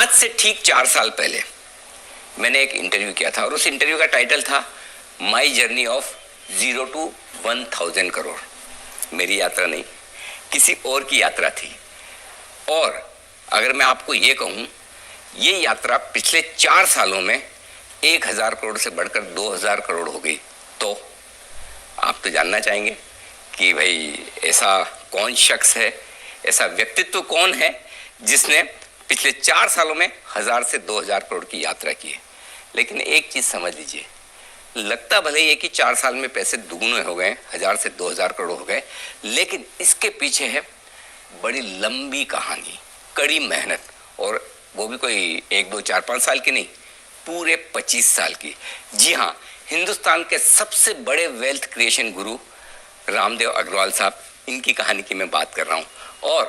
आज से ठीक 4 साल पहले मैंने एक इंटरव्यू किया था और उस इंटरव्यू का टाइटल था my journey of 0 to 1000 crore. मेरी यात्रा नहीं, किसी और की यात्रा थी। और अगर मैं आपको ये कहूँ, ये यात्रा पिछले 4 सालों में 1000 करोड़ से बढ़कर 2000 करोड़ हो गई। तो आप तो जानना चाहेंगे कि भाई ऐसा कौन शख्स है, ऐसा व्यक्तित्व कौन है जिसने पिछले 4 सालों में 1000 से 2000 करोड़ की यात्रा की है। लेकिन एक चीज समझ लीजिए, लगता भले ये कि 4 साल में पैसे दुगने हो गए, 1000 से 2000 करोड़ हो गए, लेकिन इसके पीछे है बड़ी लंबी कहानी, कड़ी मेहनत, और वो भी कोई 1 2 4 5 साल की नहीं, पूरे 25 साल की। जी हाँ, हिंदुस्तान के सबसे बड़े वेल्थ क्रिएशन गुरु रामदेव अग्रवाल साहब, इनकी कहानी की मैं बात कर रहा हूँ। और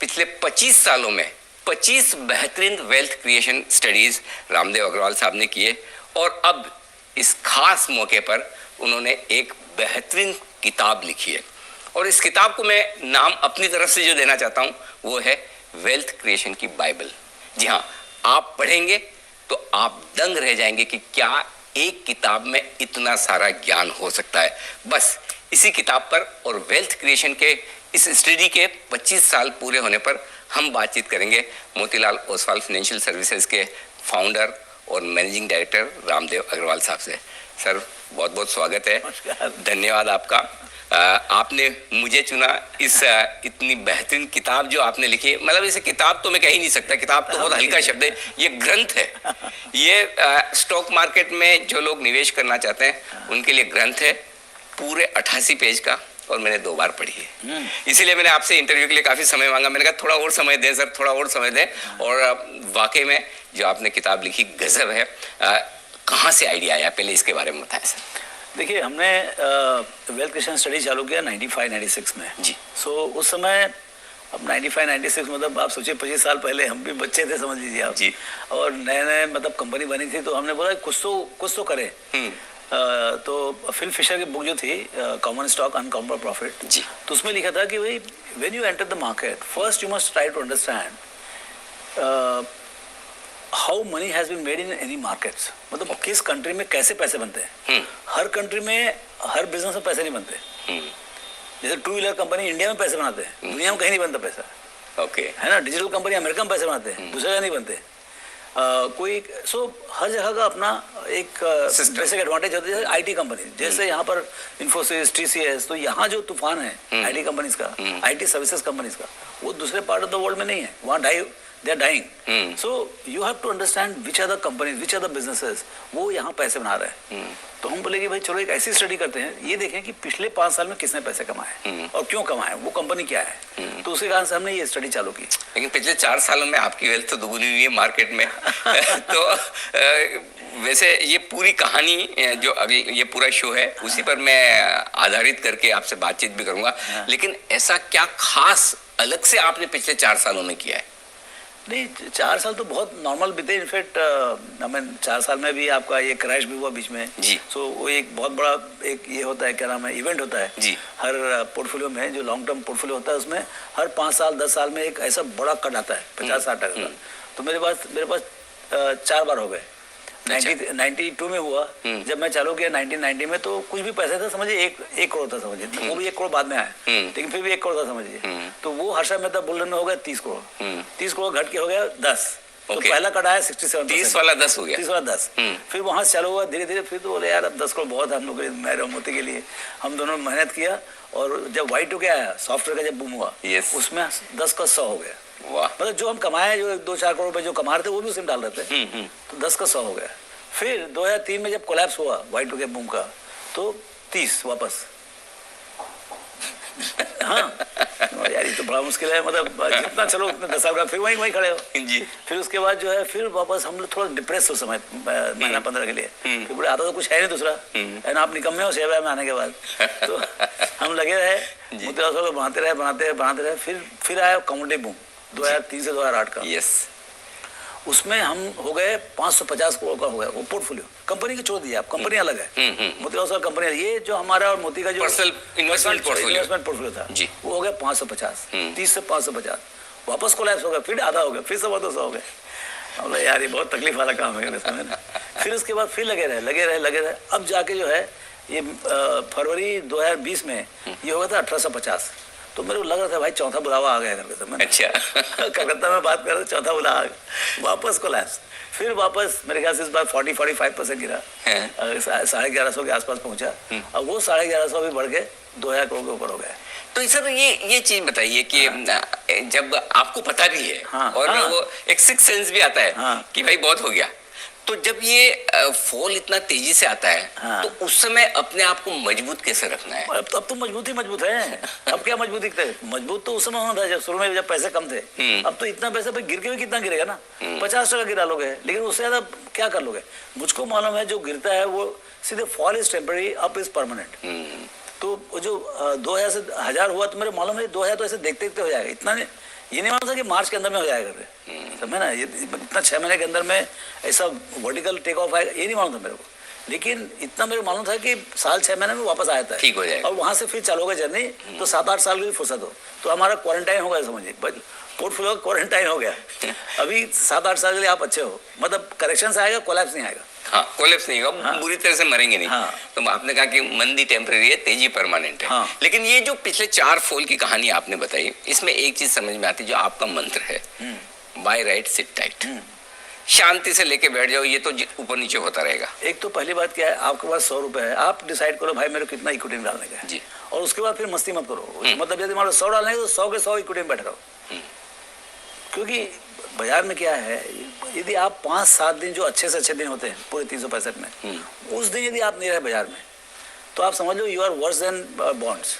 पिछले 25 सालों में 25 बेहतरीन wealth creation studies Ramdev Agrawal साहब ने किए, और अब इस खास मौके पर उन्होंने एक बेहतरीन किताब लिखी है। और इस किताब को मैं नाम अपनी तरफ से जो देना चाहता हूँ वो है वेल्थ क्रिएशन की बाइबल। जी हाँ, आप पढ़ेंगे तो आप दंग रह जाएंगे कि क्या एक किताब में इतना सारा ज्ञान हो सकता है। बस इसी किताब पर और वेल्थ क्रिएशन के इस स्टडी के 25 साल पूरे होने पर हम बातचीत करेंगे मोतीलाल ओसवाल फाइनेंशियल सर्विसेज के फाउंडर और मैनेजिंग डायरेक्टर रामदेव अग्रवाल साहब से। सर, बहुत बहुत स्वागत है, धन्यवाद आपका। आपने मुझे चुना, इस इतनी बेहतरीन किताब जो आपने लिखी है, मतलब इसे किताब तो मैं कह ही नहीं सकता, किताब तो बहुत हल्का शब्द है, ये ग्रंथ है। ये स्टॉक मार्केट में जो लोग निवेश करना चाहते हैं उनके लिए ग्रंथ है, पूरे 88 पेज का, और मैंने 2 बार पढ़ी है। इसीलिए मैंने आपसे इंटरव्यू के लिए काफी समय मांगा। मैंने कहा थोड़ा और समय दें सर, थोड़ा और समय दें। और वाकई में जो आपने किताब लिखी गजब है। कहाँ से आइडिया आया, पहले इसके बारे में बताएं सर। देखिए, हमने वेल्थ क्रिएशन स्टडी चालू किया 95-96 में जी। सो उस समय, अब 95-96 मतलब आप सोचिए 25 साल पहले हम भी बच्चे थे, समझ लीजिए आप जी। और नए नए मतलब कंपनी बनी थी, तो हमने बोला कुछ तो करें। तो फिल फिशर की बुक जो थी कॉमन स्टॉक अनकॉमन प्रॉफिट जी, तो उसमें लिखा था कि भाई when you enter the market first you must try to understand how money has been made in any markets, मतलब किस कंट्री में कैसे पैसे बनते हैं। हर कंट्री में हर बिजनेस में पैसे नहीं बनते। जैसे 2 व्हीलर कंपनी इंडिया में पैसे बनाते हैं, दुनिया में कहीं नहीं बनता पैसा। ओके, है ना। डिजिटल कंपनी अमेरिका में पैसे बनाते हैं, दूसरे जगह नहीं बनते। हर जगह का अपना एक बेसिक एडवांटेज होता है। जैसे आईटी कंपनी, जैसे यहाँ पर इन्फोसिस, टीसीएस, तो यहाँ जो तूफान है आईटी कंपनीज का, आईटी सर्विसेज कंपनीज का, वो दूसरे पार्ट ऑफ द वर्ल्ड में नहीं है। वहाँ they are dying. So you have to understand which are the companies, which are the businesses, वो यहाँ पैसे बना रहे हैं। तो हम बोले कि भाई चलो एक ऐसी स्टडी करते हैं, ये देखें कि पिछले 5 साल में किसने पैसे कमाए और क्यों कमाए, वो कंपनी क्या है। तो उसी कारण से हमने ये स्टडी चालू की। लेकिन पिछले 4 सालों में आपकी वेल्थ तो दुगनी हुई है मार्केट में। तो वैसे ये पूरी कहानी जो अभी ये पूरा शो है उसी पर मैं आधारित करके आपसे बातचीत भी करूंगा। लेकिन ऐसा क्या खास अलग से आपने पिछले 4 सालों में किया है? नहीं, 4 साल तो बहुत नॉर्मल बीते। इनफैक्ट हमें 4 साल में भी आपका ये क्रैश भी हुआ बीच में जी। सो वो एक बहुत बड़ा एक ये होता है, क्या नाम है, इवेंट होता है जी। हर पोर्टफोलियो में, जो लॉन्ग टर्म पोर्टफोलियो होता है उसमें हर 5 साल 10 साल में एक ऐसा बड़ा कट आता है 50-60 का। तो मेरे पास 4 बार हो गए। 92 में हुआ, जब मैं चालू किया 1990 में, तो कुछ भी पैसे था, समझिए 1 करोड़ था, समझिए वो भी 1 करोड़ बाद में आया, लेकिन फिर भी 1 करोड़ था, समझिए। तो वो हर्षा मेहता बुल्लन में हो गया 30 करोड़, 30 करोड़ घट के हो गया 10। तो पहला कट आया 67, 30 वाला 10 हो गया, 30 वाला 10। फिर वहां से चालू हुआ धीरे धीरे। फिर तो बोले यार अब 10 करोड़ बहुत है हम लोग, मेरे मोती के लिए। हम दोनों मेहनत किया, और जब Y2K आया, सॉफ्टवेयर का जब बूम हुआ, उसमें 10 का 100 हो गया। मतलब जो हम कमाए, जो 2-4 करोड़ रुपए जो कमा रहे थे, वो भी उसमें डाल रहे थे, तो 10 का 100 हो गया। फिर 2003 में जब कोलैप्स हुआ Y2K बूम का, तो 30 वापस। हाँ यार, ये तो बड़ा मुश्किल है, मतलब जितना चलो उतना 10 साल का, फिर वहीं खड़े हो जी। फिर उसके बाद जो है, फिर वापस हम लोग थोड़ा डिप्रेस हो समय महीना 15 के लिए। फिर बोले आता तो कुछ है नहीं दूसरा, है ना, आप निकम्मे हो शेयर में आने के बाद। तो हम लगे रहे, मुद्रा बनाते रहे। फिर आया कमोडिटी बूम 2003 से 2008 का। यस, उसमें हम हो गए 550 करोड़ का हो गया वो पोर्टफोलियो। कंपनी की छोड़ दिया, आप कंपनी अलग है, मोती ओसवाल कंपनी। ये जो हमारा और मोती का जो पर्सनल इन्वेस्टमेंट पोर्टफोलियो था जी, वो हो गया 550, 30 से 550। वापस कोलैप्स हो गया, फिर आधा हो गया, फिर 100 हो गया। बोला यार ये बहुत तकलीफ वाला काम है वैसे में। फिर उसके बाद फिर लगे रहे। अब जाके जो है ये फरवरी 2020 में ये हुआ था 1850। तो मेरे को लग रहा था भाई चौथा बुलावा आ गया करके। मैंने अच्छा कलकत्ता में बात कर रहा था, चौथा बुलावा आ गया। वापस कोलैप्स, फिर वापस मेरे ख्याल से इस बार 40-45% गिरा, 1150 के आसपास पहुंचा। अब वो 1150 भी बढ़ के 2000 करोड़ के ऊपर हो गया। तो सर ये चीज बताइए कि जब आपको पता भी है और वो एक सिक्स सेंस भी आता है कि भाई बहुत हो गया, तो जब ये फॉल इतना तेजी से आता है तो उस समय अपने आप को मजबूत कैसे रखना है? अब तो मजबूत है। अब क्या मजबूत दिखता है? मजबूत तो उस समय होना था जब शुरू में, जब पैसे कम थे। अब तो इतना पैसा भाई गिर के भी कितना गिरेगा ना, 50% गिरा लोगे, लेकिन उससे ज्यादा क्या कर लोगे? मुझको मालूम है जो गिरता है वो सीधे fall is temporary, up is permanent. तो जो 2000 से 1000 हुआ तो मेरे मालूम है 2000 तो ऐसे देखते देखते हो जाएगा। इतना ये नहीं मालूम था कि मार्च के अंदर में हो जाएगा, समझे ना? ये इतना 6 महीने के अंदर में ऐसा वर्टिकल टेक ऑफ आएगा, ये नहीं मालूम था मेरे को। लेकिन इतना मेरे को मालूम था कि साल 6 महीने में वापस आया था, ठीक हो जाएगा। और वहां से फिर चालू होगा जर्नी। तो 7-8 साल की भी फुर्सत हो तो हमारा क्वारंटाइन होगा, समझिए पोर्टफोलियो क्वारंटाइन हो गया। अभी 7-8 साल के लिए आप अच्छे हो, मतलब करेक्शन आएगा, कोलैप्स नहीं आएगा। हाँ, कोलैप्स नहीं होगा, बुरी तरह से मरेंगे नहीं। तो आपने कहा कि मंदी टेम्परेरी है, तेजी परमानेंट है। लेकिन ये जो पिछले 4 फॉल की कहानी आपने बताई, इसमें एक चीज समझ में आती है, जो आपका मंत्र है, बाय राइट सिट टाइट, शांति से लेके बैठ जाओ, ये तो ऊपर नीचे होता रहेगा। एक तो पहली बात क्या है, आपके पास 100 रुपए है, आप डिसाइड करो भाई मेरे को कितना इक्विटी डालने का है जी, और उसके बाद फिर मस्ती मत करो। मतलब यदि मान लो 100 डालने का तो 100 के 100 इक्विटी में बैठ रहो। क्योंकि बाजार में क्या है, यदि आप 5-7 दिन जो अच्छे से अच्छे दिन होते हैं पूरे 365 में, उस दिन यदि आप नहीं रहे बाजार में, तो आप समझ लो you are worse than bonds.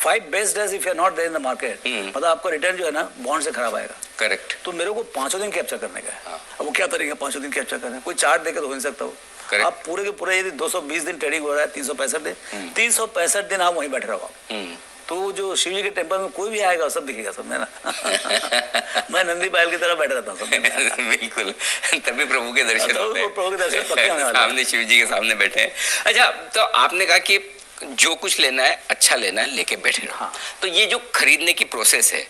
5 best days if you are not there in the market, मतलब आपका रिटर्न जो है ना बॉन्ड से खराब आएगा। करेक्ट। तो मेरे को 5 दिन कैप्चर करने का है। अब वो क्या तरीका 5 दिन कैप्चर करने, कोई चार्ट देकर तो हो नहीं सकता वो। आप पूरे के पूरे यदि 220 दिन ट्रेडिंग हो रहा है, 365 दिन, 365 दिन आप वहीं बैठे रहो। तो जो शिव जी के टेम्पल में कोई भी आएगा सब दिखेगा, समझे ना? मैं नंदी बैल की तरह बैठा रहता हूँ। बिल्कुल, तभी प्रभु के दर्शन होते हैं। प्रभु के दर्शन पक्के होने वाले हैं। सामने शिव जी के सामने बैठे हैं। अच्छा, तो आपने कहा कि जो कुछ लेना है अच्छा लेना है, लेके बैठे रहो। तो ये जो खरीदने की प्रोसेस है,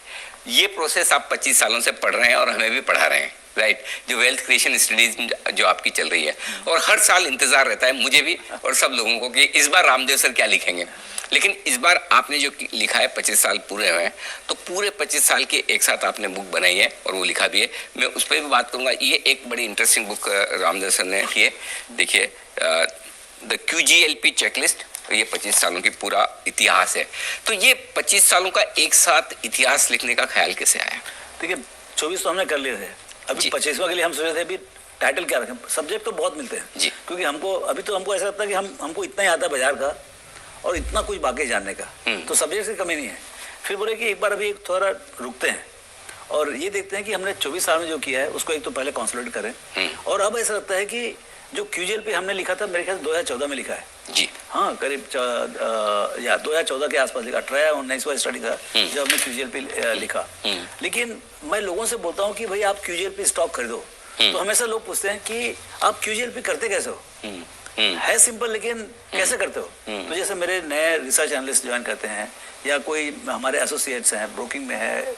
ये प्रोसेस आप 25 सालों से पढ़ रहे हैं और हमें भी पढ़ा रहे हैं, राइट? जो वेल्थ क्रिएशन स्टडीज जो आपकी चल रही है, और हर साल इंतजार रहता है मुझे भी और सब लोगों को कि इस बार रामदेव सर क्या लिखेंगे। लेकिन इस बार आपने जो लिखा है, 25 साल पूरे हुए हैं, तो पूरे 25 साल के एक साथ आपने बुक बनाई है और वो लिखा भी है। मैं उस पर भी बात करूंगा। ये एक बड़ी इंटरेस्टिंग बुक रामदेव सर ने की है, देखिए, द QGLP चेकलिस्ट। तो ये 25 सालों की पूरा इतिहास है। तो ये 25 सालों का एक साथ इतिहास लिखने का ख्याल कैसे आया? देखिए 24 तो हमने कर लिए थे, अभी 25वां के लिए हम सोच रहे थे अभी टाइटल क्या रखें। सब्जेक्ट तो बहुत मिलते हैं जी, क्योंकि हमको ऐसा लगता है कि हमको इतना ही आता है बाजार का और इतना कुछ बाकी जानने का, तो सब्जेक्ट की कमी नहीं है। फिर बोले कि एक बार अभी थोड़ा रुकते हैं और ये देखते हैं कि हमने 24 साल में जो किया है उसको एक तो पहले कंसोलिडेट करें। और अब ऐसा लगता है कि जो QGLP हमने लिखा था, मेरे ख्याल 2014 में लिखा है जी, हाँ, करीब 2014 के आसपास लिखा। 18-19वां स्टडी था जब हमने QGLP लिखा। लेकिन मैं लोगों से बोलता हूँ कि भाई आप QGLP स्टॉक खरीदो, तो हमेशा लोग पूछते हैं कि आप QGLP करते कैसे हो? है सिंपल, लेकिन कैसे करते हो? तो जैसे मेरे नए रिसर्च एनालिस्ट ज्वाइन करते हैं या कोई हमारे एसोसिएट्स हैं, ब्रोकिंग में है,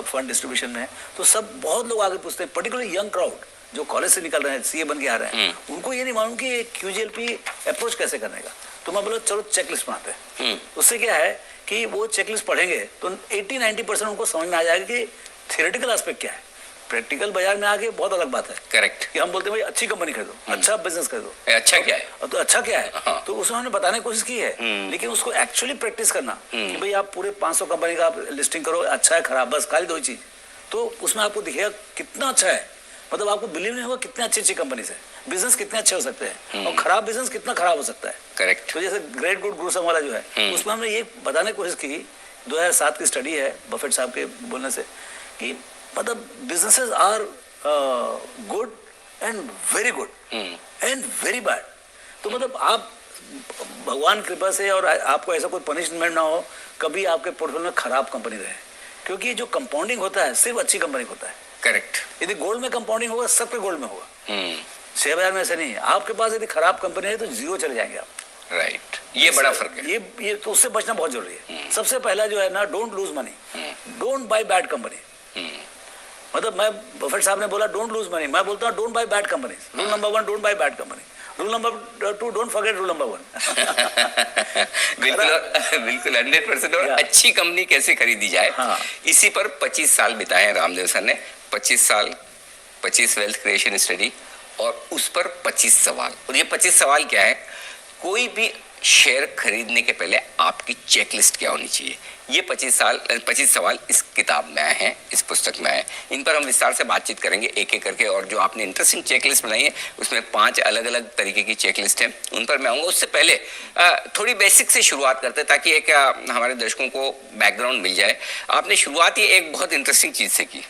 फंड डिस्ट्रीब्यूशन में है, तो सब बहुत लोग आगे पूछते हैं, पर्टिकुलरली यंग क्राउड जो कॉलेज से निकल रहे हैं, CA बन के आ रहे हैं, उनको ये नहीं मालूम कि QGLP अप्रोच कैसे करने का। तो मैं बोला चलो चेकलिस्ट बनाते हैं। उससे क्या है कि वो चेकलिस्ट पढ़ेंगे तो 80-90% उनको समझ में आ जाएगा कि थियोरेटिकल एस्पेक्ट क्या है। प्रैक्टिकल बाजार में आके बहुत अलग बात है। करेक्ट। कि हम बोलते हैं भाई अच्छी कंपनी खरीदो, अच्छा बिजनेस खरीदो, अच्छा क्या है, तो अच्छा क्या है। हाँ। तो उसमें हमने बताने की कोशिश की है, लेकिन उसको एक्चुअली प्रैक्टिस करना कि भाई आप पूरे 500 कंपनी का आप लिस्टिंग करो, अच्छा है खराब, बस खाली 2 चीज। तो उसमें आपको दिखेगा कितना अच्छा है, मतलब आपको बिलीव नहीं होगा कितने अच्छी कंपनी से बिजनेस कितने अच्छे हो सकते हैं और खराब बिजनेस कितना खराब हो सकता है। करेक्ट। तो जैसे ग्रेट गुड ग्रो सम वाला जो है, उसमें हमने ये बताने की कोशिश की, 2007 की स्टडी है बफेट साहब के बोलने से, कि मतलब businesses are good and very good and very bad. तो मतलब आप भगवान कृपा से और आपको ऐसा कोई पनिशमेंट ना हो कभी आपके पोर्टफोलियो में खराब कंपनी रहे, क्योंकि जो कंपाउंडिंग होता है सिर्फ अच्छी कंपनी होता है। करेक्ट। यदि गोल्ड में कंपाउंडिंग होगा सब पे गोल्ड में होगा, शेयर बाजार में ऐसा नहीं है। आपके पास यदि खराब कंपनी है तो जीरो चले जाएंगे आप। राइट, ये बड़ा फर्क है। ये तो उससे बचना बहुत जरूरी है। सबसे पहला जो है ना, don't lose money, don't by bad company. मतलब मैं बफेट साहब ने बोला डोंट लूज मनी, मैं बोलता हूँ don't by bad companies. Rule number 1 don't by bad company, rule number 2 don't forget rule number 1। बिल्कुल 100%। और अच्छी कंपनी कैसे खरीदी जाए, हाँ। इसी पर 25 साल बिताए रामदेव सर ने। 25 साल, 25 वेल्थ क्रिएशन स्टडी, और उस पर 25 सवाल। और ये 25 सवाल क्या है, कोई भी शेयर खरीदने के पहले आपकी चेकलिस्ट क्या होनी चाहिए, ये 25 सवाल इस किताब में आए हैं, इस पुस्तक में आए। इन पर हम विस्तार से बातचीत करेंगे एक एक करके। और जो आपने इंटरेस्टिंग चेकलिस्ट बनाई है, उसमें 5 अलग अलग तरीके की चेकलिस्ट है, उन पर मैं आऊँगा। उससे पहले थोड़ी बेसिक से शुरुआत करते हैं, ताकि एक हमारे दर्शकों को बैकग्राउंड मिल जाए। आपने शुरुआत ही एक बहुत इंटरेस्टिंग चीज़ से की,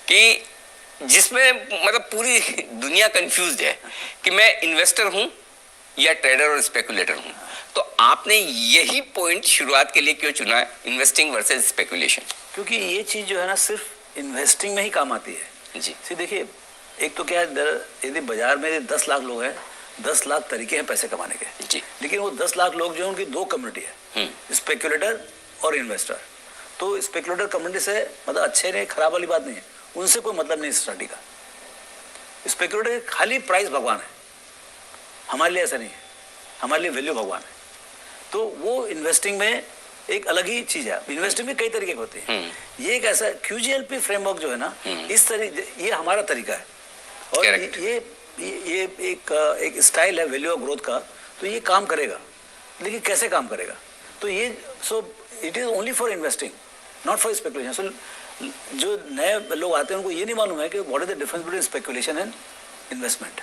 कि जिसमें मतलब पूरी दुनिया कंफ्यूज है कि मैं इन्वेस्टर हूं या ट्रेडर और स्पेकुलेटर हूं। तो आपने यही पॉइंट शुरुआत के लिए क्यों चुना है, इन्वेस्टिंग वर्सेस स्पेकुलेशन? क्योंकि ये चीज जो है ना सिर्फ इन्वेस्टिंग में ही काम आती है जी। सी देखिए, एक तो क्या है, यदि बाजार में 10 लाख लोग हैं, 10 लाख तरीके हैं पैसे कमाने के जी। लेकिन वो 10 लाख लोग जो है उनकी 2 कम्युनिटी है, स्पेकुलेटर और इन्वेस्टर। तो स्पेकुलेटर कम्युनिटी से मतलब अच्छे नहीं खराब वाली बात नहीं है, उनसे कोई मतलब नहीं स्टडी का। स्पेकुलेटर खाली प्राइस भगवान है, हमारे लिए ऐसा नहीं है, हमारे लिए वैल्यू भगवान है। तो वो इन्वेस्टिंग में एक अलग ही चीज है। इन्वेस्टिंग में कई तरीके के होते हैं, ये एक ऐसा QGLP फ्रेमवर्क जो है ना, इस तरीके, ये हमारा तरीका है। और ये एक स्टाइल है वैल्यू और ग्रोथ का, तो ये काम करेगा। लेकिन कैसे काम करेगा, तो ये so it is only for investing, not for speculation. So जो नए लोग आते हैं उनको ये नहीं मालूम है कि what is the difference between speculation and investment.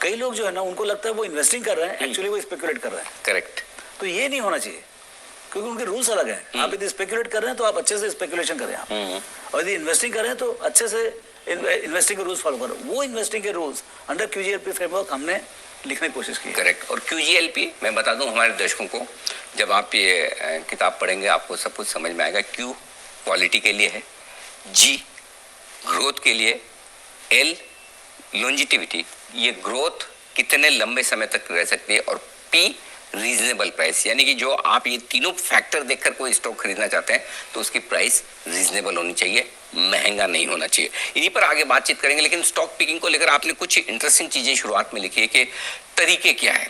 कई लोग जो है ना उनको लगता है वो इन्वेस्टिंग कर रहे हैं, एक्चुअली वो स्पेकुलेट कर रहे हैं। करेक्ट। तो ये नहीं होना चाहिए, क्योंकि उनके रूल्स अलग हैं। आप यदि स्पेकुलेट कर रहे हैं तो आप अच्छे से स्पेकुलेशन करें आप, और यदि इन्वेस्टिंग कर रहे हैं तो अच्छे से इन्वेस्टिंग के रूल्स फॉलो करो। वो इन्वेस्टिंग के रूल्स अंडर QGLP फ्रेमवर्क हमने लिखने की कोशिश की। करेक्ट। और QGLP मैं बता दूं हमारे दर्शकों को, जब आप ये किताब पढ़ेंगे आपको सब कुछ समझ में आएगा। Q क्वालिटी के लिए है, G ग्रोथ के लिए, L लॉन्जिटिविटी, ये ग्रोथ कितने लंबे समय तक रह सकती है, और P रीजनेबल प्राइस, यानी कि जो आप ये तीनों फैक्टर देखकर कोई स्टॉक खरीदना चाहते हैं तो उसकी प्राइस रीजनेबल होनी चाहिए, महंगा नहीं होना चाहिए। इन्हीं पर आगे बातचीत करेंगे। लेकिन स्टॉक पिकिंग को लेकर आपने कुछ इंटरेस्टिंग चीजें शुरुआत में लिखी है कि तरीके क्या है,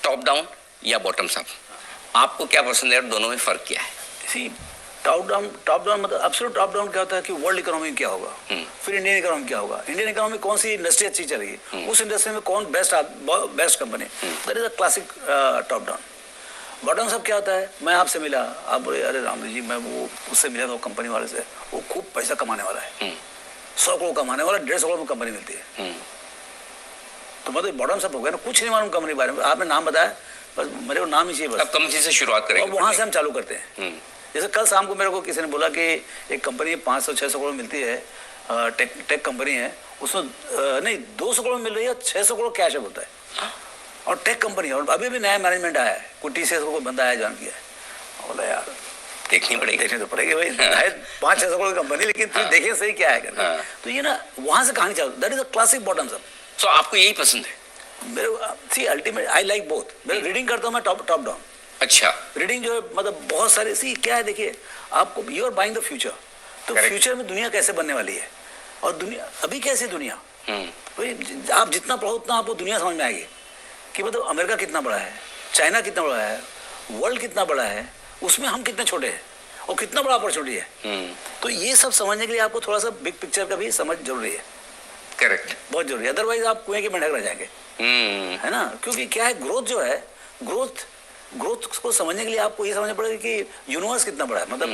टॉप डाउन या बॉटम्स अप, आपको क्या पसंद है और दोनों में फर्क क्या है? टॉप डाउन मतलब एब्सोल्यूट टॉप डाउन क्या होता है कि वर्ल्ड इकोनॉमी क्या होगा, फिर इंडियन इकोनॉमी क्या होगा, इंडियन इकोनॉमी कौन सी इंडस्ट्री अच्छी चलेगी, उस इंडस्ट्री में कौन best company, that is a classic top down. Bottom up क्या होता है, मैं आपसे मिला, आप बोले अरे रामदेव जी मैं वो उससे मिला था कंपनी वाले से, वो खूब पैसा कमाने वाला है, 100 करोड़ कमाने वाला, 150 करोड़ में कंपनी मिलती है। तो मतलब बॉटम अप हो गया ना, कुछ नहीं मालूम कंपनी के बारे में, आपने नाम बताया, बस मेरे को नाम ही चाहिए, बस कंपनी से शुरुआत करेंगे और वहां से हम चालू करते हैं। जैसे कल शाम को मेरे को किसी ने बोला कि एक कंपनी 500-600 करोड़ मिलती है, टेक कंपनी है, उसमें नहीं 200 करोड़ मिल रही है, 600 करोड़ कैश है बोलता है, और टेक कंपनी है, और अभी भी नया मैनेजमेंट आया है, कोई TCS को कोई बंदा आया ज्वाइन किया है। बोला यार देखनी तो पड़ेगी भाई, 500-600 करोड़ की कंपनी, लेकिन फिर देखें सही क्या है। तो ये ना वहां से कहानी चालू, that is a classic bottoms up. So आपको यही पसंद है? मेरे अल्टीमेट आई लाइक बोथ। मैं रीडिंग करता हूँ मैं टॉप डाउन। अच्छा, रीडिंग जो है मतलब बहुत सारे सी क्या है, देखिए आपको you are buying the future, तो फ्यूचर में दुनिया कैसे बनने वाली है, और दुनिया अभी कैसी दुनिया, भाई आप जितना पढ़ो उतना आपको दुनिया समझ में आएगी कि मतलब अमेरिका कितना बड़ा है, चाइना कितना बड़ा है, वर्ल्ड कितना बड़ा है, उसमें हम कितने छोटे हैं, और कितना बड़ा अपॉर्चुनिटी है। तो ये सब समझने के लिए आपको थोड़ा सा बिग पिक्चर का भी समझ जरूरी है। करेक्ट, बहुत जरूरी है, अदरवाइज आप कुएं के मेंढक रह जाएंगे, है ना। क्योंकि क्या है, ग्रोथ जो है, ग्रोथ को समझने के लिए आपको ये समझना पड़ेगा कि यूनिवर्स कितना बड़ा है, मतलब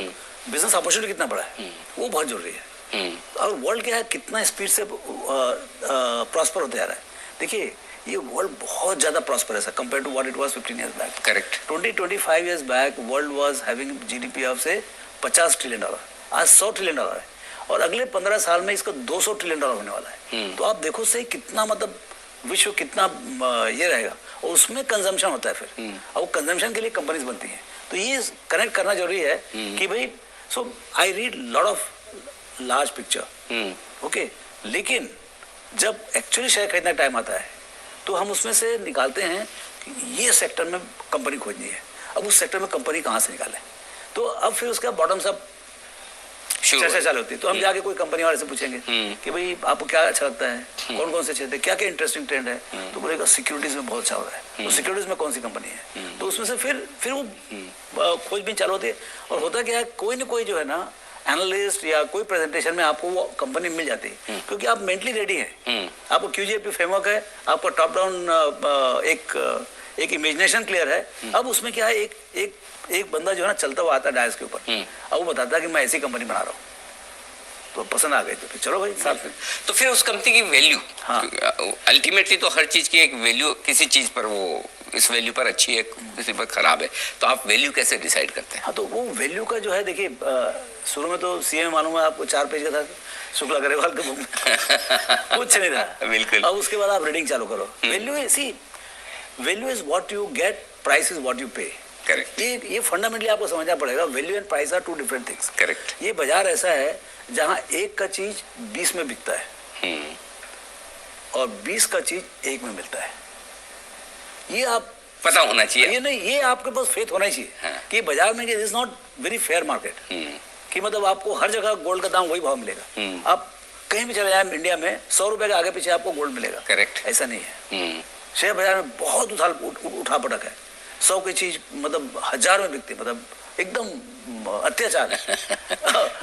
बिजनेस अपॉर्चुनिटी कितना बड़ा है, वो बहुत जरूरी है। और वर्ल्ड क्या है, कितना स्पीड से प्रॉस्पर होते जा रहा है। देखिए ये वर्ल्ड बहुत ज्यादा प्रॉस्परस है compare to what it was 15 years back. Correct. 20-25 years back world was having GDP of say $50 trillion, आज $100 ट्रिलियन है, और अगले 15 साल में इसका $200 ट्रिलियन होने वाला है। तो आप देखो सही कितना मतलब विश्व कितना ये रहेगा, और उसमें कंजम्पशन होता है फिर, और वो कंजम्पशन के लिए कंपनीज बनती हैं। तो ये कनेक्ट करना जरूरी है कि भाई, so I read lot of large picture, okay, लेकिन जब एक्चुअली शेयर खरीदने टाइम आता है तो हम उसमें से निकालते हैं कि ये सेक्टर में कंपनी खोजनी है, अब उस सेक्टर में कंपनी कहाँ से निकालें। तो अब फिर उसका बॉटम्स अप शुरू चर्चा होगी। चालू होती है। तो हम जाके कोई कंपनी वाले से पूछेंगे कि भाई आपको क्या अच्छा लगता है, कौन कौन से क्षेत्र, क्या क्या इंटरेस्टिंग ट्रेंड है, तो बोलेगा सिक्योरिटीज में बहुत अच्छा हो रहा है, तो सिक्योरिटीज में कौन सी कंपनी है, तो उसमें से फिर वो खोजबीन चालू होती है। और होता क्या है, कोई ना कोई जो है ना एनालिस्ट या कोई प्रेजेंटेशन में आपको वो कंपनी मिल जाती है, क्योंकि आप मेंटली रेडी हैं, आपको QGAP फ्रेमवर्क है, आपका टॉप डाउन एक इमेजिनेशन क्लियर है। अब उसमें क्या है, एक बंदा जो है ना चलता हुआ आता है डायस के ऊपर, अब वो बताता है कि मैं ऐसी कंपनी बना रहा हूँ, तो पसंद आ गई, तो फिर चलो भाई साथ में। तो फिर उस कंपनी की वैल्यू, हाँ। अल्टीमेटली तो हर चीज की एक वैल्यू, किसी चीज पर वो इस वैल्यू पर अच्छी है, किसी पर खराब है, तो आप वैल्यू कैसे डिसाइड करते हैं? हाँ, तो वो वैल्यू का जो है, देखिए शुरू में तो CA में मालूम है आपको 4 पेज का था, शुक्ला ग्रेवाल का बुक कुछ नहीं था। बिल्कुल। अब उसके बाद आप रीडिंग चालू करो। Value is what you get, price is what you pay. Correct, ये फंडामेंटली आपको समझना पड़ेगा। Value and price are 2 different things. Correct. ये बाजार ऐसा है जहां 1 का चीज 20 में बिकता है और 20 का चीज 1 में मिलता है। ये आप पता होना चाहिए। ये नहीं, ये आपके पास फेथ होना चाहिए हाँ। कि बाजार में is not very fair market, कि मतलब आपको हर जगह गोल्ड का दाम वही भाव मिलेगा। आप कहीं भी चले जाए इंडिया में 100 रुपए के आगे पीछे आपको गोल्ड मिलेगा। करेक्ट। ऐसा नहीं है। शेयर बाजार में बहुत उठा पटक है। 100 की चीज मतलब 1000 में बिकती है, मतलब एकदम अत्याचार है।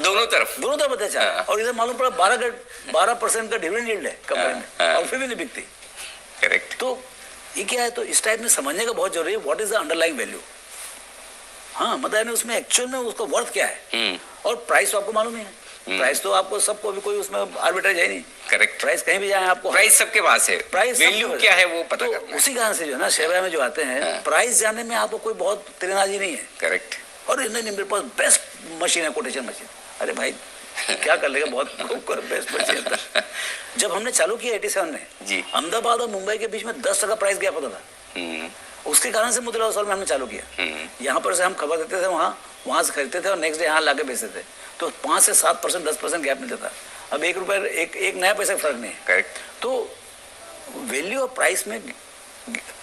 दोनों तरफ अत्याचार है। और इधर मालूम पड़ा 12% का डिविडेंड यील्ड है कंपनी में, और फिर भी नहीं बिकती। करेक्ट। तो ये क्या है, तो इस टाइप में समझने का बहुत जरूरी है, what is the underlying value. हाँ, मतलब उसमें एक्चुअल में उसका वर्थ क्या है। और प्राइस तो आपको मालूम ही है। प्राइस तो आपको सबको, भी कोई उसमें आर्बिट्राइज है नहीं। करेक्ट। प्राइस कहीं भी जाए आपको, प्राइस सबके पास है, प्राइस वैल्यू क्या है वो पता तो करना है। उसी कारण से जो है ना शेयर बाजार में जो आते हैं, प्राइस जानने में आपको कोई बहुत तिरंदाजी नहीं है। करेक्ट। और नहीं, मेरे पास बेस्ट मशीन है, कोटेशन मशीन। अरे भाई क्या कर लेगा, बहुत बेस्ट मशीन था। जब हमने चालू किया 87 में जी, अहमदाबाद और मुंबई के बीच में 10% प्राइस गैप होता था। उसके कारण से मुद्रा साल में हमने चालू किया। यहाँ पर से हम खबर देते थे, वहाँ से खरीदते थे और नेक्स्ट डे यहाँ लाके बेचते थे, तो 5 से 7%, 10% गैप मिलता था। अब 1 रुपए, एक नया पैसा फर्क नहीं है। करेक्ट। तो वैल्यू और प्राइस में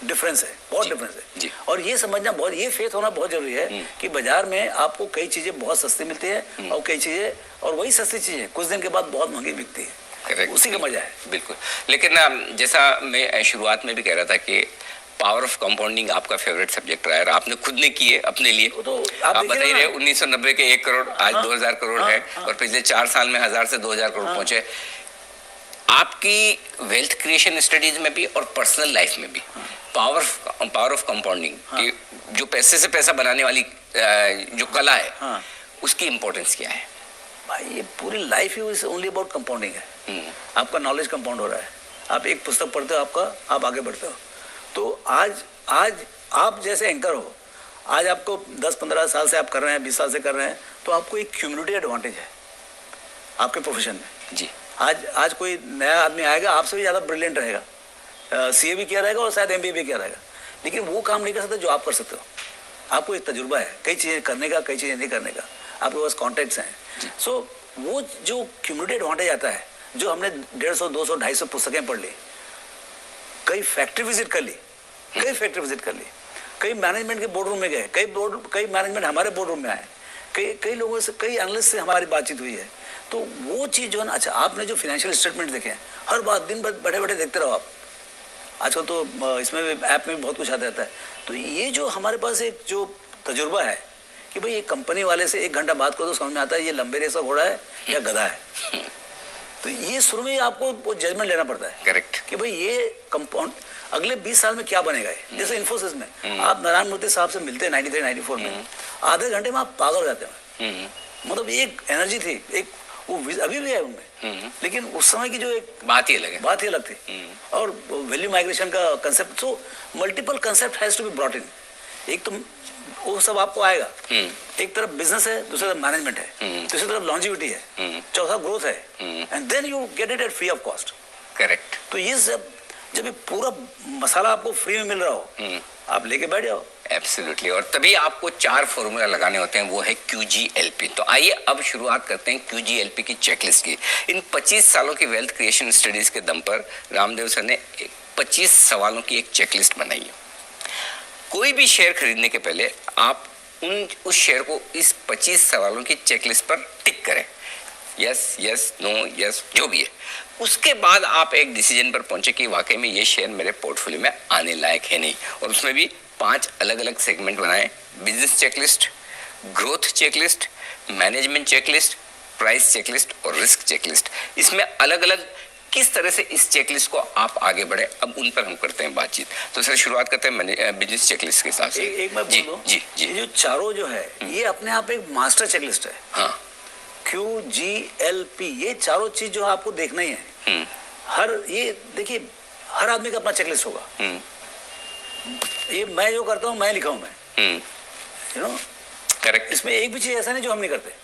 डिफरेंस है, बहुत डिफरेंस है जी। और ये समझना बहुत, ये फेथ होना बहुत जरूरी है कि बाजार में आपको कई चीजें बहुत सस्ती मिलती है और कई चीजें, और वही सस्ती चीजें कुछ दिन के बाद बहुत महंगी बिकती है। करेक्ट। उसी का मजा है। बिल्कुल। लेकिन जैसा मैं शुरुआत में भी कह रहा था कि पावर ऑफ कंपाउंडिंग आपका फेवरेट सब्जेक्ट रहा है, आपने खुद ने किए अपने लिए। तो आप देखिए बता ही ना, रहे 1990 के 1 करोड़, आज 2000 करोड़ है, और पिछले 4 साल में 1000 से 2000 करोड़ पहुंचे। आपकी वेल्थ क्रिएशन स्टडीज में भी और पर्सनल लाइफ में भी पावर ऑफ कंपाउंडिंग कि जो पैसे से पैसा बनाने वाली जो कला है, उसकी इंपॉर्टेंस क्या है? भाई ये पूरी life he is only about compounding है। आपका नॉलेज कंपाउंड हो रहा है। आप एक पुस्तक पढ़ते हो, आप आगे बढ़ते हो। तो आज आप जैसे एंकर हो, आज आपको 10-15 साल से आप कर रहे हैं, 20 साल से कर रहे हैं, तो आपको एक क्यूमुलेटिव एडवांटेज है आपके प्रोफेशन में। जी। आज कोई नया आदमी आएगा, आपसे भी ज़्यादा ब्रिलियंट रहेगा, CA भी किया रहेगा और शायद MBA भी किया रहेगा, लेकिन वो काम नहीं कर सकता जो आप कर सकते हो। आपको एक तजुर्बा है कई चीज़ें करने का, कई चीज़ें नहीं करने का, आपके पास कॉन्टेक्ट्स हैं। सो वो जो क्यूमुलेटिव एडवांटेज आता है, जो हमने 150, 200, 250 पुस्तकें पढ़ ली, कई फैक्ट्री विजिट कर ली, कई मैनेजमेंट के बोर्ड रूम में गए, कई मैनेजमेंट हमारे बोर्ड रूम में आए, कई लोगों से, कई एनालिस्ट से हमारी बातचीत हुई है। तो वो चीज़ जो है ना, अच्छा आपने जो फाइनेंशियल स्टेटमेंट देखे हैं, हर बात दिन भर बैठे देखते रहो आप। आजकल तो इसमें भी, ऐप में भी बहुत कुछ आता रहता है। तो ये जो हमारे पास एक जो तजुर्बा है कि भाई ये कंपनी वाले से 1 घंटा बात करो तो समझ में आता है ये लंबे रेस का घोड़ा है या गधा है। तो ये शुरू में आपको जजमेंट लेना पड़ता है। करेक्ट। कि भाई ये कंपाउंड अगले 20 साल में क्या बनेगा है। जैसे इन्फोसिस में आप नारायण मूर्ति साहब से मिलते हैं 93-94 में, आधे घंटे में आप पागल हो जाते हैं। मतलब एक एनर्जी थी, एक वो अभी भी है उनमें, लेकिन उस समय की जो एक बात ही अलग थी। और वैल्यू माइग्रेशन का concept, so multiple concept has to be brought in. एक तो वो सब आपको आएगा, एक तरफ बिजनेस है, दूसरी तरफ मैनेजमेंट है, तीसरी तरफ लॉन्जिविटी है, चौथा ग्रोथ है, and then you get it at free of cost. Correct. तो ये जब ये पूरा मसाला आपको फ्री में मिल रहा हो, आप लेके बैठ जाओ। एब्सोल्युटली। और तभी आपको 4 फॉर्मूला लगाने होते हैं, वो है QGLP। तो आइए अब शुरुआत करते हैं QGLP की चेकलिस्ट की। इन 25 सालों की वेल्थ क्रिएशन स्टडीज के दम पर रामदेव सर ने 25 सवालों की एक चेकलिस्ट बनाई है। कोई भी शेयर खरीदने के पहले आप उस शेयर को इस 25 सवालों की चेकलिस्ट पर टिक करें। यस यस नो यस जो भी है, उसके बाद आप एक डिसीजन पर पहुंचे कि वाकई में ये शेयर मेरे पोर्टफोलियो में आने लायक है नहीं, और उसमें भी 5 अलग अलग सेगमेंट बनाए, business checklist, growth checklist, management checklist, price checklist और रिस्क चेकलिस्ट। इसमें अलग अलग किस तरह से इस चेकलिस्ट को आप आगे बढ़े, अब उन पर हम करते हैं बातचीत। तो सर शुरुआत करते हैं बिजनेस चेकलिस्ट के हिसाब से। एक मैं जी बोल दूं, जी जी ये जो चारों जो है ये अपने आप एक मास्टर चेकलिस्ट है। हाँ QGLP ये चारों चीज जो आपको देखना ही है। हर ये देखिए हर आदमी का अपना चेकलिस्ट होगा। ये मैं जो करता हूँ मैं लिखा हूँ मैं, यू नो, करेक्ट। इसमें एक भी चीज ऐसा नहीं जो हम नहीं करते।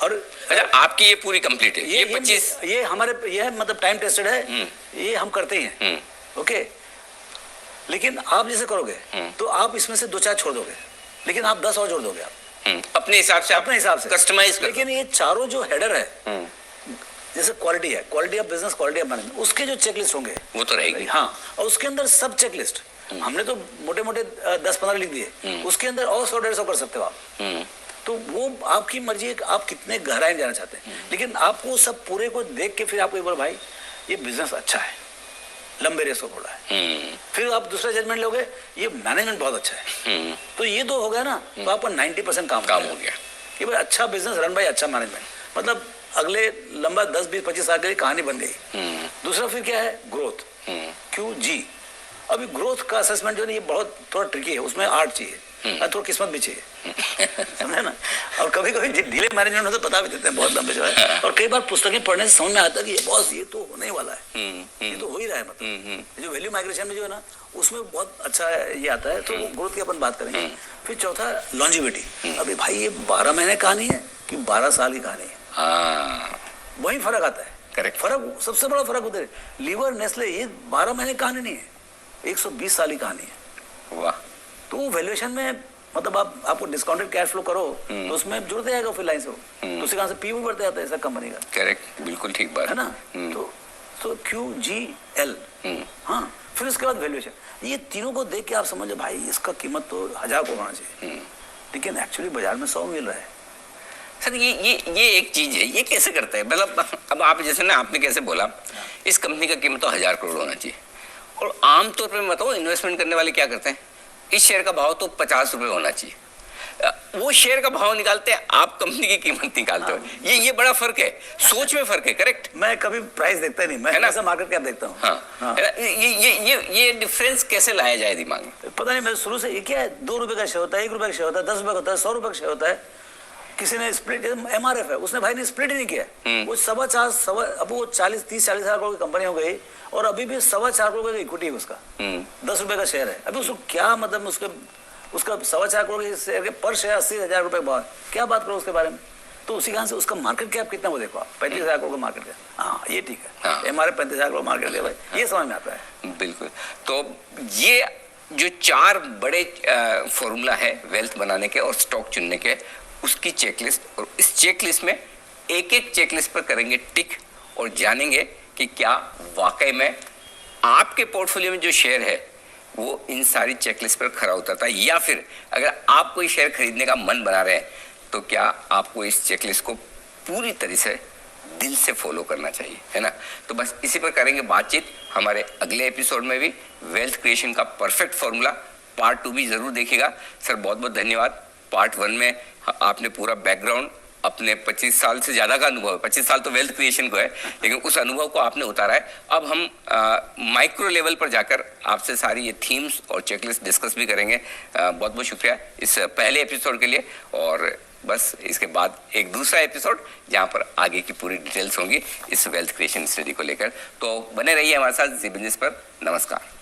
और अच्छा आपकी ये पूरी कंप्लीट है, ये 25 ये हमारे ये है, मतलब टाइम टेस्टेड है, ये हम करते ही हैं। ओके, लेकिन आप जैसे करोगे तो आप इसमें से 2-4 छोड़ दोगे, लेकिन आप 10 और जोड़ दोगे आप अपने हिसाब से, अपने हिसाब से कस्टमाइज कर। लेकिन ये चारों जो हेडर है, जैसे क्वालिटी है, quality of business, quality of management, उसके जो चेकलिस्ट होंगे वो तो रहेगी। हाँ, और उसके अंदर सब चेकलिस्ट हमने तो मोटे मोटे 10-15 लिख दिए, उसके अंदर और 100-150 कर सकते हो आप। तो वो आपकी मर्जी है कि आप कितने गहराई में जाना चाहते हैं, लेकिन आपको सब पूरे को देख के फिर आपको एक बार भाई ये बिजनेस अच्छा है, लंबे रेस को बोला है, फिर आप दूसरा जजमेंट लोगे ये मैनेजमेंट बहुत अच्छा है, तो ये 2 हो गया ना, तो आपका 90% काम हो गया कि भाई अच्छा बिजनेस रन बाय अच्छा मैनेजमेंट, मतलब अगले लंबा 10-20-25 साल के लिए कहानी बन गई। दूसरा फिर क्या है, ग्रोथ, QG। अभी ग्रोथ का असेसमेंट जो है ये बहुत थोड़ा ट्रिकी है, उसमें आर्ट चाहिए और थोड़ा किस्मत भी चाहिए, समझे ना। और कभी कभी ढीले मैनेजमेंट में तो बता भी देते हैं बहुत लंबे जो है, और कई बार पुस्तकें पढ़ने से समझ में आता है कि ये बॉस ये तो होने ही वाला है, ये तो हो ही रहा है। मतलब जो वैल्यू माइग्रेशन में जो है ना उसमें बहुत अच्छा ये आता है, तो वो ग्रोथ की अपन बात करेंगे। फिर चौथा लॉन्जिविटी। अभी भाई ये 12 महीने कहानी है कि 12 साल की कहानी है, वही फर्क आता है। करेक्ट, फर्क सबसे बड़ा फर्क उधर है। लीवर नेस्ले ये 12 महीने कहानी नहीं है, 120 साल की कहानी है। वाह। तो वैल्यूएशन में मतलब आपको डिस्काउंटेड कैश फ्लो करो तो उसमें जुड़ते जाएगा फिर लाइन से, तो उसी कारण से पी भी बढ़ते जाता है ऐसा कंपनी का। करेक्ट, बिल्कुल ठीक बात है ना। तो QGL, हाँ, फिर उसके बाद वैल्यूएशन, ये तीनों को देख के आप समझो भाई इसका कीमत तो 1000 को होना चाहिए, लेकिन एक्चुअली बाजार में 100 मिल रहा है। सर ये एक चीज है, ये कैसे करते हैं, मतलब अब आप जैसे ना आपने कैसे बोला इस कंपनी का कीमत तो 1000 करोड़ होना चाहिए, और आमतौर पर मैं बताऊं इन्वेस्टमेंट करने वाले क्या करते हैं, इस शेयर का भाव तो 50 रुपए होना चाहिए, वो शेयर का भाव निकालते हैं, आप कंपनी की कीमत निकालते हो। ये बड़ा फर्क है, सोच में फर्क है। करेक्ट, मैं कभी प्राइस देखता नहीं, मैं ऐसा मार्केट कैप देखता हूँ। हाँ। ये डिफरेंस कैसे लाया जाए दिमाग में, पता नहीं। मैं शुरू से ये क्या है, 2 रुपए का शेयर होता है, 1 रुपए का शेयर होता है, 10 रुपए का होता है, 100 रुपए का शेयर होता है। किसी ने स्प्लिट, MRF है, उसने भाई ने स्प्लिट ही नहीं किया, वो 4.25 अब वो 40-30-40 हजार करोड़ की कंपनी हो गई, और अभी भी 4.25 करोड़ का इक्विटी है उसका, 10 रुपए का शेयर है। अभी उसको क्या मतलब, उसका 4.25 करोड़ के शेयर के पर शेयर 80,000 रुपए भाव, क्या बात करो उसके बारे में। तो उसी कारण से उसका मार्केट कैप कितना, वो देखो आप 35,000 करोड़ का मार्केट कैप। हाँ ये ठीक है, MRF 35,000 करोड़ मार्केट है भाई, ये समझ में आता है। बिल्कुल। तो ये जो 4 बड़े फॉर्मूला है वेल्थ बनाने के और स्टॉक चुनने के, उसकी चेकलिस्ट, और इस चेकलिस्ट में एक चेकलिस्ट पर करेंगे टिक और जानेंगे कि क्या वाकई में आपके पोर्टफोलियो में जो शेयर है वो इन सारी चेकलिस्ट पर खरा उतरता है, या फिर अगर आप कोई शेयर खरीदने का मन बना रहे हैं तो क्या आपको इस चेकलिस्ट को पूरी तरह से दिल से फॉलो करना चाहिए, है ना। तो बस इसी पर करेंगे बातचीत हमारे अगले एपिसोड में भी। वेल्थ क्रिएशन का परफेक्ट फॉर्मूला पार्ट 2 भी जरूर देखिएगा। सर बहुत बहुत धन्यवाद। पार्ट 1 में आपने पूरा बैकग्राउंड, अपने 25 साल से ज़्यादा का अनुभव है, 25 साल तो वेल्थ क्रिएशन को है, लेकिन उस अनुभव को आपने उतारा है। अब हम माइक्रो लेवल पर जाकर आपसे सारी ये थीम्स और चेकलिस्ट डिस्कस भी करेंगे। बहुत बहुत शुक्रिया इस पहले एपिसोड के लिए, और बस इसके बाद एक दूसरा एपिसोड जहाँ पर आगे की पूरी डिटेल्स होंगी इस वेल्थ क्रिएशन स्टडी को लेकर। तो बने रहिए हमारे साथ जी बिजनेस पर। नमस्कार।